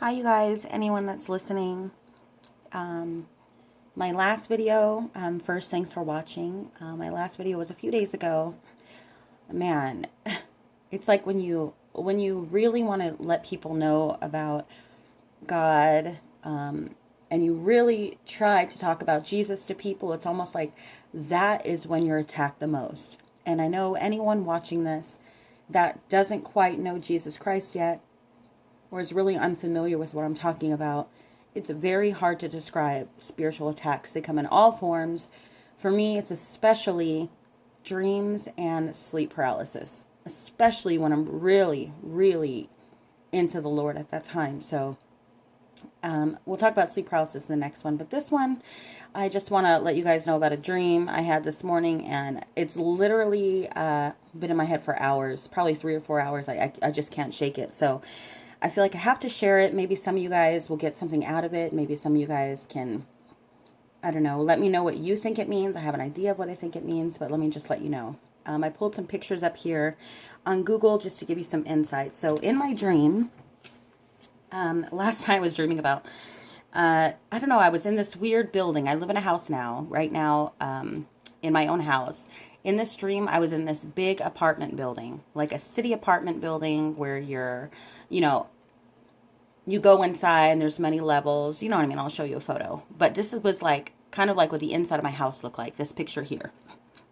Hi, you guys, anyone that's listening. Um, my last video, first, thanks for watching. My last video was a few days ago. Man, it's like when you really want to let people know about God, and you really try to talk about Jesus to people, it's almost like that is when you're attacked the most. And I know anyone watching this that doesn't quite know Jesus Christ yet, or is really unfamiliar with what I'm talking about, it's very hard to describe spiritual attacks. They come in all forms. For me, it's especially dreams and sleep paralysis, especially when I'm really, really into the Lord at that time. So we'll talk about sleep paralysis in the next one. But this one, I just want to let you guys know about a dream I had this morning. And it's literally been in my head for hours, probably 3 or 4 hours. I just can't shake it. So I feel like I have to share it. Maybe some of you guys will get something out of it. Maybe some of you guys can, I don't know, let me know what you think it means. I have an idea of what I think it means, but let me just let you know. I pulled some pictures up here on Google just to give you some insight. So in my dream, last night I was dreaming about, I don't know, I was in this weird building. I live in a house now, right now, in my own house. In this dream, I was in this big apartment building, like a city apartment building where you go inside and there's many levels. You know what I mean? I'll show you a photo. But this was like, kind of like what the inside of my house looked like, this picture here.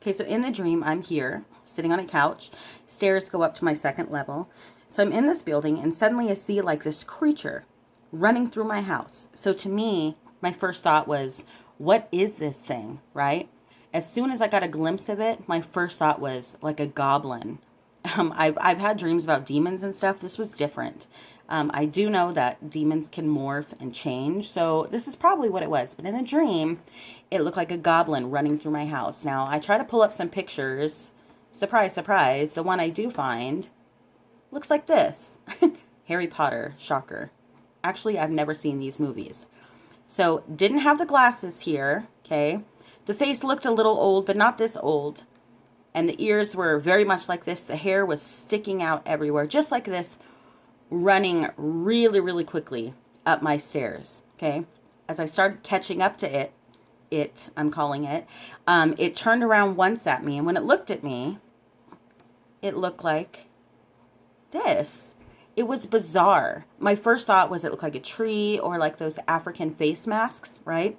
Okay, so in the dream, I'm here, sitting on a couch. Stairs go up to my second level. So I'm in this building, and suddenly I see like this creature running through my house. So to me, my first thought was, what is this thing, right? As soon as I got a glimpse of it, my first thought was like a goblin. I've had dreams about demons and stuff. This was different. I do know that demons can morph and change, so this is probably what it was. But in the dream, it looked like a goblin running through my house. Now, I try to pull up some pictures. Surprise, surprise. The one I do find looks like this. Harry Potter, shocker. Actually, I've never seen these movies. So, didn't have the glasses here, okay? The face looked a little old, but not this old. And the ears were very much like this. The hair was sticking out everywhere, just like this, running really, really quickly up my stairs, okay? As I started catching up to I'm calling it, it turned around once at me. And when it looked at me, it looked like this. It was bizarre. My first thought was it looked like a tree or like those African face masks, right?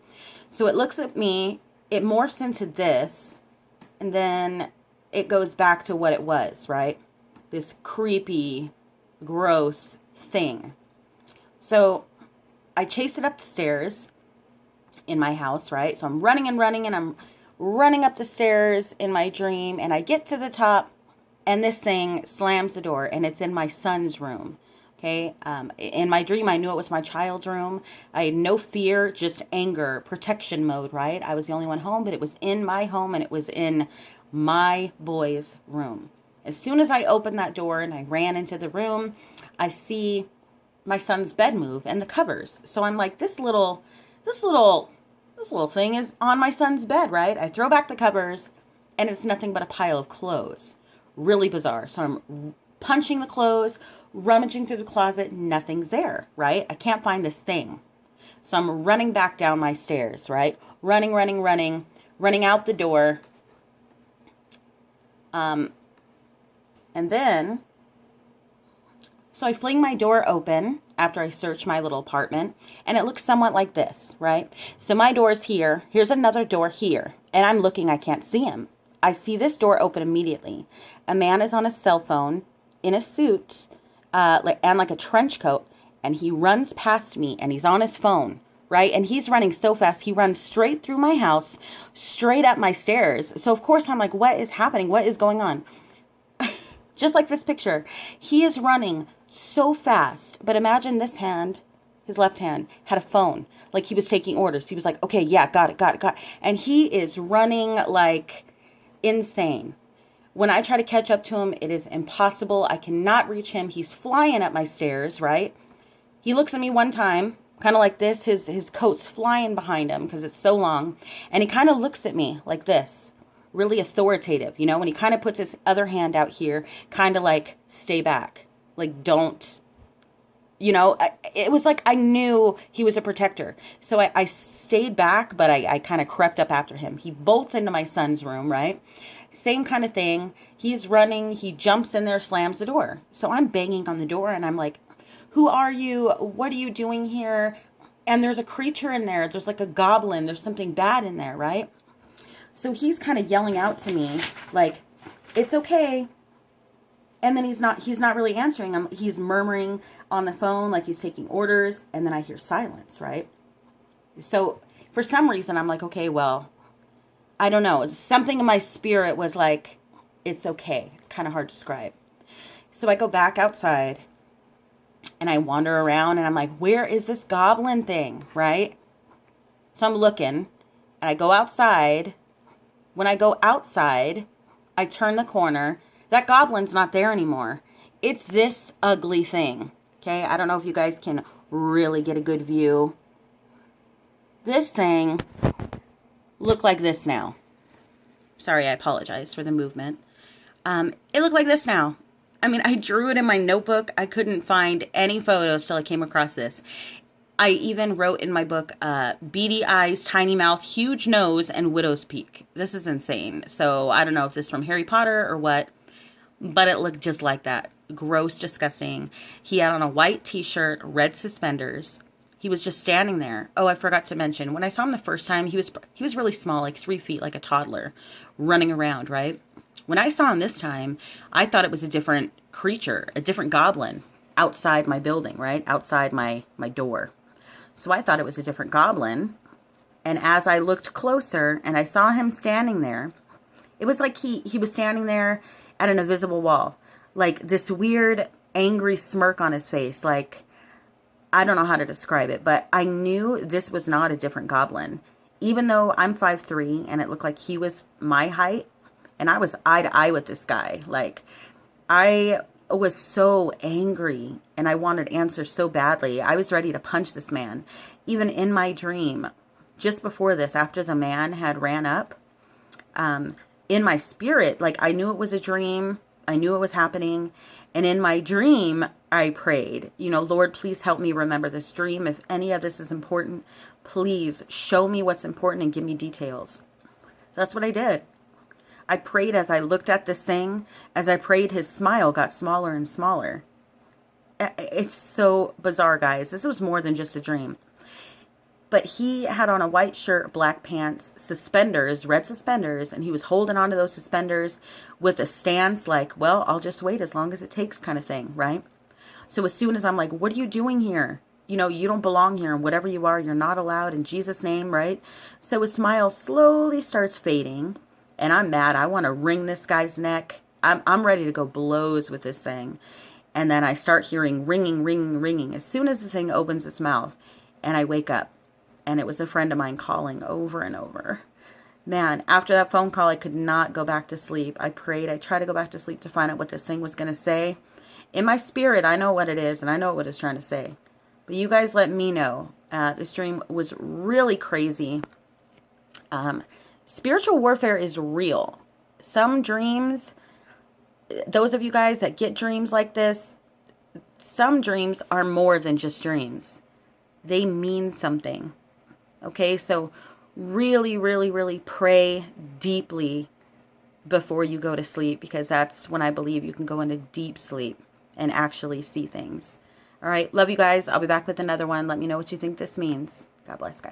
So it looks at me, it morphs into this, and then it goes back to what it was, right? This creepy, gross thing. So I chased it up the stairs in my house, right? So I'm running and running, and I'm running up the stairs in my dream, and I get to the top, and this thing slams the door, and it's in my son's room. Okay. In my dream, I knew it was my child's room. I had no fear, just anger, protection mode, right? I was the only one home, but it was in my home, and it was in my boy's room. As soon as I opened that door and I ran into the room, I see my son's bed move and the covers. So I'm like, this little thing is on my son's bed, right? I throw back the covers, and it's nothing but a pile of clothes. Really bizarre. So I'm punching the clothes, rummaging through the closet, nothing's there, right? I can't find this thing. So I'm running back down my stairs, right? Running out the door. And then, so I fling my door open after I search my little apartment, and it looks somewhat like this, right? So my door's here. Here's another door here, and I'm looking, I can't see him. I see this door open immediately. A man is on a cell phone in a suit and like a trench coat, and he runs past me, and he's on his phone, right? And he's running so fast, he runs straight through my house, straight up my stairs. So of course I'm like, what is happening? What is going on? Just like this picture, he is running so fast. But imagine this hand, his left hand, had a phone. Like he was taking orders. He was like, okay, yeah, got it. And he is running like insane. When I try to catch up to him, it is impossible. I cannot reach him. He's flying up my stairs, right? He looks at me one time, kind of like this. His coat's flying behind him because it's so long. And he kind of looks at me like this. Really authoritative, when he kind of puts his other hand out here, kind of like, stay back. Like, don't, it was like I knew he was a protector. So I stayed back, but I kind of crept up after him. He bolts into my son's room, right? Same kind of thing. He's running. He jumps in there, slams the door. So I'm banging on the door and I'm like, who are you? What are you doing here? And there's a creature in there. There's like a goblin. There's something bad in there, right? So he's kind of yelling out to me like, it's okay. And then he's not really answering. He's murmuring on the phone like he's taking orders. And then I hear silence, right? So for some reason, I'm like, okay, well, I don't know. Something in my spirit was like, it's okay. It's kind of hard to describe. So I go back outside and I wander around and I'm like, where is this goblin thing, right? So I'm looking and I go outside. When I go outside, I turn the corner. That goblin's not there anymore. It's this ugly thing. Okay, I don't know if you guys can really get a good view. This thing looked like this now. Sorry, I apologize for the movement. It looked like this now. I mean, I drew it in my notebook. I couldn't find any photos till I came across this. I even wrote in my book, beady eyes, tiny mouth, huge nose, and widow's peak. This is insane. So I don't know if this is from Harry Potter or what, but it looked just like that. Gross, disgusting. He had on a white t-shirt, red suspenders. He was just standing there. Oh, I forgot to mention, when I saw him the first time, he was really small, like 3 feet, like a toddler, running around, right? When I saw him this time, I thought it was a different creature, a different goblin outside my building, right? Outside my door. So I thought it was a different goblin. And as I looked closer and I saw him standing there, it was like he was standing there at an invisible wall. Like this weird, angry smirk on his face. Like, I don't know how to describe it, but I knew this was not a different goblin. Even though I'm 5'3" and it looked like he was my height, and I was eye to eye with this guy. Like, I was so angry and I wanted answers so badly. I was ready to punch this man. Even in my dream, just before this, after the man had ran up, in my spirit, like I knew it was a dream. I knew it was happening. And in my dream, I prayed, Lord, please help me remember this dream. If any of this is important, please show me what's important and give me details. That's what I did. I prayed as I looked at this thing. As I prayed, his smile got smaller and smaller. It's so bizarre, guys. This was more than just a dream. But he had on a white shirt, black pants, suspenders, red suspenders, and he was holding onto those suspenders with a stance like, well, I'll just wait as long as it takes kind of thing, right? So as soon as I'm like, what are you doing here? You don't belong here, and whatever you are, you're not allowed in Jesus' name, right? So his smile slowly starts fading. And I'm mad. I want to wring this guy's neck. I'm ready to go blows with this thing. And then I start hearing ringing, ringing, ringing. As soon as this thing opens its mouth, and I wake up. And it was a friend of mine calling over and over. Man, after that phone call, I could not go back to sleep. I prayed. I tried to go back to sleep to find out what this thing was going to say. In my spirit, I know what it is, and I know what it's trying to say. But you guys let me know. This dream was really crazy. Spiritual warfare is real. Some dreams, those of you guys that get dreams like this, some dreams are more than just dreams. They mean something. Okay, so really, really, really pray deeply before you go to sleep, because that's when I believe you can go into deep sleep and actually see things. All right, love you guys. I'll be back with another one. Let me know what you think this means. God bless, guys.